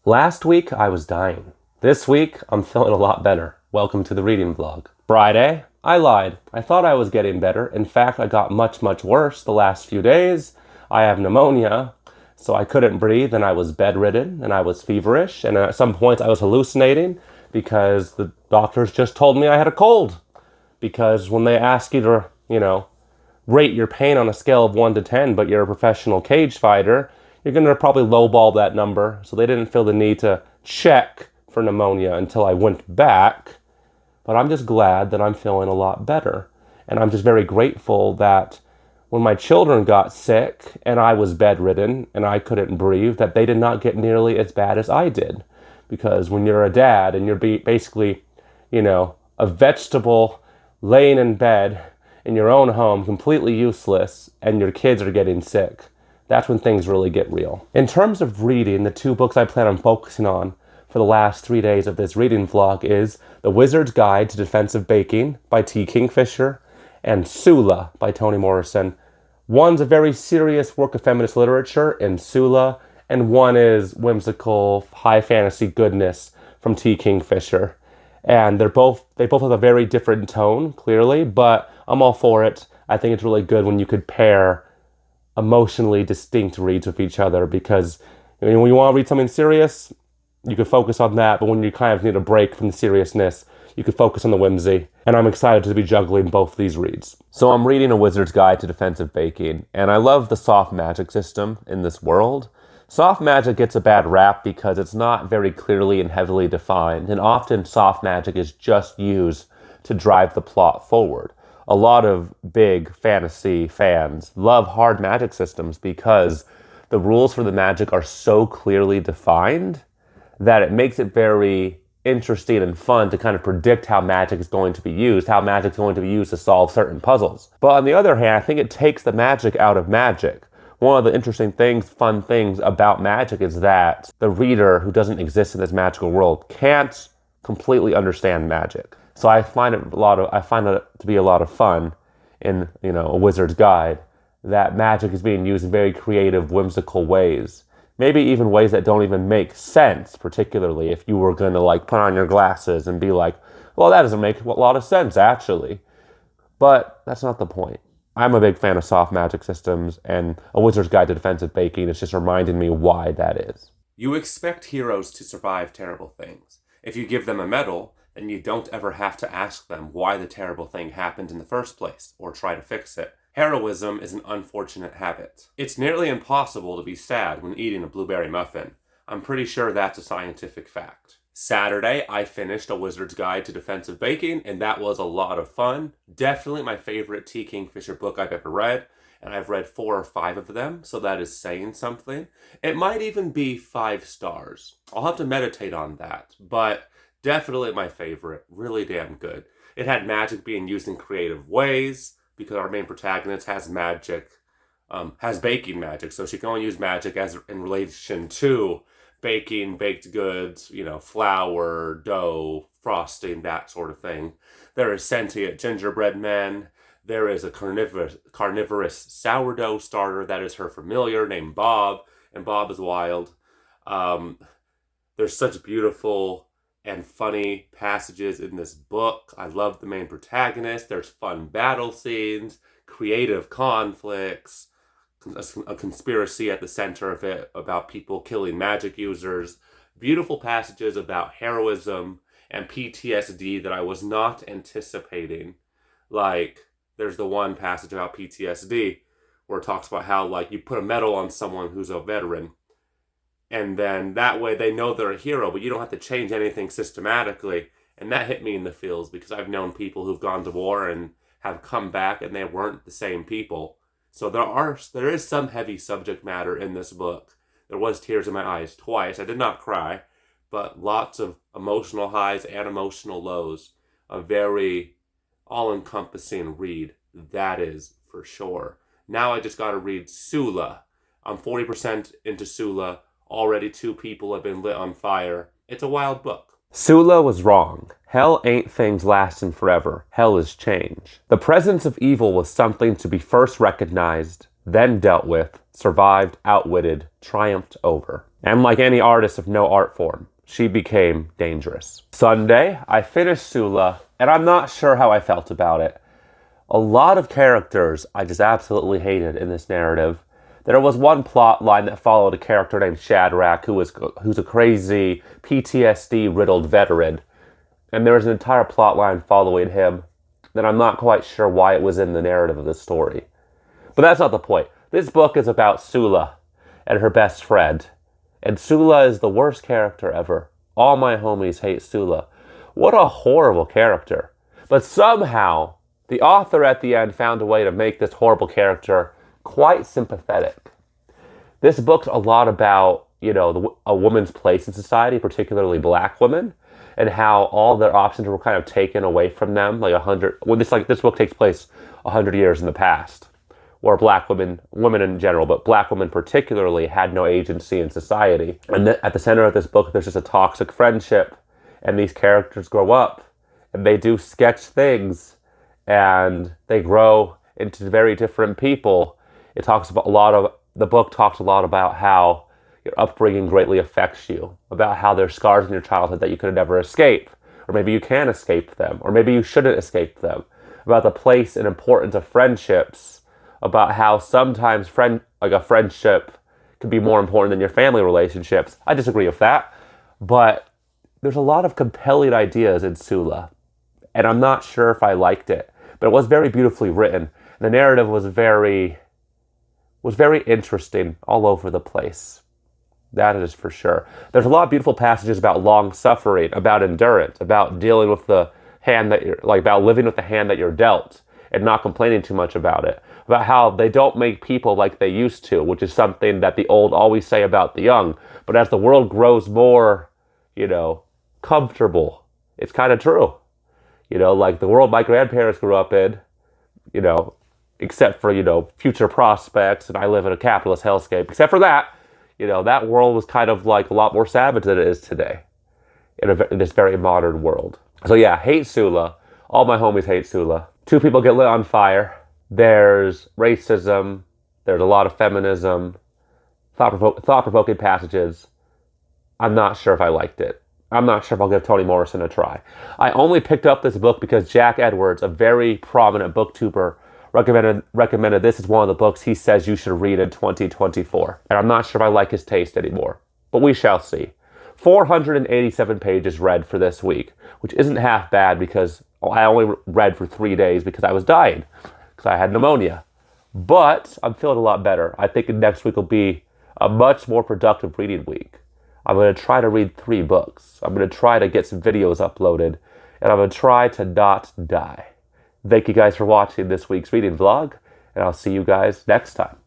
Last week, I was dying. This week, I'm feeling a lot better. Welcome to the reading vlog. Friday, I lied. I thought I was getting better. In fact, I got much, much worse the last few days. I have pneumonia, so I couldn't breathe, and I was bedridden, and I was feverish, and at some point I was hallucinating because the doctors just told me I had a cold. Because when they ask you to, rate your pain on a scale of 1 to 10, but you're a professional cage fighter, you're going to probably lowball that number. So they didn't feel the need to check for pneumonia until I went back. But I'm just glad that I'm feeling a lot better. And I'm just very grateful that when my children got sick and I was bedridden and I couldn't breathe, that they did not get nearly as bad as I did. Because when you're a dad and you're basically, a vegetable laying in bed in your own home, completely useless, and your kids are getting sick, that's when things really get real. In terms of reading, the two books I plan on focusing on for the last 3 days of this reading vlog is The Wizard's Guide to Defensive Baking by T. Kingfisher and Sula by Toni Morrison. One's a very serious work of feminist literature in Sula, and one is whimsical, high fantasy goodness from T. Kingfisher. And they both have a very different tone, clearly, but I'm all for it. I think it's really good when you could pair emotionally distinct reads with each other, because when you want to read something serious, you could focus on that, but when you kind of need a break from the seriousness, you could focus on the whimsy. And I'm excited to be juggling both these reads. So I'm reading A Wizard's Guide to Defensive Baking, and I love the soft magic system in this world. Soft magic gets a bad rap because it's not very clearly and heavily defined, and often soft magic is just used to drive the plot forward. A lot of big fantasy fans love hard magic systems because the rules for the magic are so clearly defined that it makes it very interesting and fun to kind of predict how magic is going to be used, how magic is going to be used to solve certain puzzles. But on the other hand, I think it takes the magic out of magic. One of the interesting things, fun things about magic is that the reader who doesn't exist in this magical world can't completely understand magic. So I find it to be a lot of fun in, A Wizard's Guide, that magic is being used in very creative, whimsical ways. Maybe even ways that don't even make sense, particularly if you were going to put on your glasses and be like, well, that doesn't make a lot of sense, actually. But that's not the point. I'm a big fan of soft magic systems, and A Wizard's Guide to Defensive Baking is just reminding me why that is. You expect heroes to survive terrible things. If you give them a medal, then you don't ever have to ask them why the terrible thing happened in the first place, or try to fix it. Heroism is an unfortunate habit. It's nearly impossible to be sad when eating a blueberry muffin. I'm pretty sure that's a scientific fact. Saturday, I finished A Wizard's Guide to Defensive Baking, and that was a lot of fun. Definitely my favorite T. Kingfisher book I've ever read, and I've read 4 or 5 of them, so that is saying something. It might even be 5 stars. I'll have to meditate on that, but definitely my favorite. Really damn good. It had magic being used in creative ways, because our main protagonist has magic, has baking magic, so she can only use magic as in relation to baking, baked goods, flour, dough, frosting, that sort of thing. There is sentient gingerbread men. There is a carnivorous sourdough starter that is her familiar named Bob, and Bob is wild. There's such beautiful and funny passages in this book. I love the main protagonist. There's fun battle scenes, creative conflicts, a conspiracy at the center of it about people killing magic users, beautiful passages about heroism and PTSD that I was not anticipating. There's the one passage about PTSD where it talks about how, you put a medal on someone who's a veteran, and then that way they know they're a hero, but you don't have to change anything systematically. And that hit me in the feels, because I've known people who've gone to war and have come back and they weren't the same people. So there is some heavy subject matter in this book. There was tears in my eyes twice. I did not cry, but lots of emotional highs and emotional lows. A very all-encompassing read, that is for sure. Now I just got to read Sula. I'm 40% into Sula. Already 2 people have been lit on fire. It's a wild book. Sula was wrong. Hell ain't things lasting forever. Hell is change. The presence of evil was something to be first recognized, then dealt with, survived, outwitted, triumphed over. And like any artist of no art form, she became dangerous. Sunday, I finished Sula, and I'm not sure how I felt about it. A lot of characters I just absolutely hated in this narrative. There was one plot line that followed a character named Shadrach, who's a crazy PTSD-riddled veteran. And there was an entire plot line following him that I'm not quite sure why it was in the narrative of the story. But that's not the point. This book is about Sula and her best friend. And Sula is the worst character ever. All my homies hate Sula. What a horrible character. But somehow, the author at the end found a way to make this horrible character quite sympathetic. This book's a lot about, a woman's place in society, particularly black women, and how all their options were kind of taken away from them. This book takes place 100 years in the past, where black women in general, but black women particularly, had no agency in society. And at the center of this book, there's just a toxic friendship, and these characters grow up, and they do sketch things, and they grow into very different people. The book talks a lot about how your upbringing greatly affects you, about how there's scars in your childhood that you could never escape, or maybe you can escape them, or maybe you shouldn't escape them, about the place and importance of friendships, about how sometimes a friendship can be more important than your family relationships. I disagree with that, but there's a lot of compelling ideas in Sula, and I'm not sure if I liked it, but it was very beautifully written. The narrative was very interesting all over the place. That is for sure. There's a lot of beautiful passages about long suffering, about endurance, about dealing with the hand about living with the hand that you're dealt and not complaining too much about it. About how they don't make people like they used to, which is something that the old always say about the young. But as the world grows more, comfortable, it's kind of true. Like the world my grandparents grew up in, except for, future prospects, and I live in a capitalist hellscape. Except for that, that world was kind of like a lot more savage than it is today in this very modern world. So yeah, hate Sula. All my homies hate Sula. 2 people get lit on fire. There's racism. There's a lot of feminism. Thought-provoking passages. I'm not sure if I liked it. I'm not sure if I'll give Toni Morrison a try. I only picked up this book because Jack Edwards, a very prominent booktuber, recommended this as one of the books he says you should read in 2024. And I'm not sure if I like his taste anymore, but we shall see. 487 pages read for this week, which isn't half bad because I only read for 3 days because I was dying, because I had pneumonia. But I'm feeling a lot better. I think next week will be a much more productive reading week. I'm going to try to read 3 books. I'm going to try to get some videos uploaded, and I'm going to try to not die. Thank you guys for watching this week's reading vlog, and I'll see you guys next time.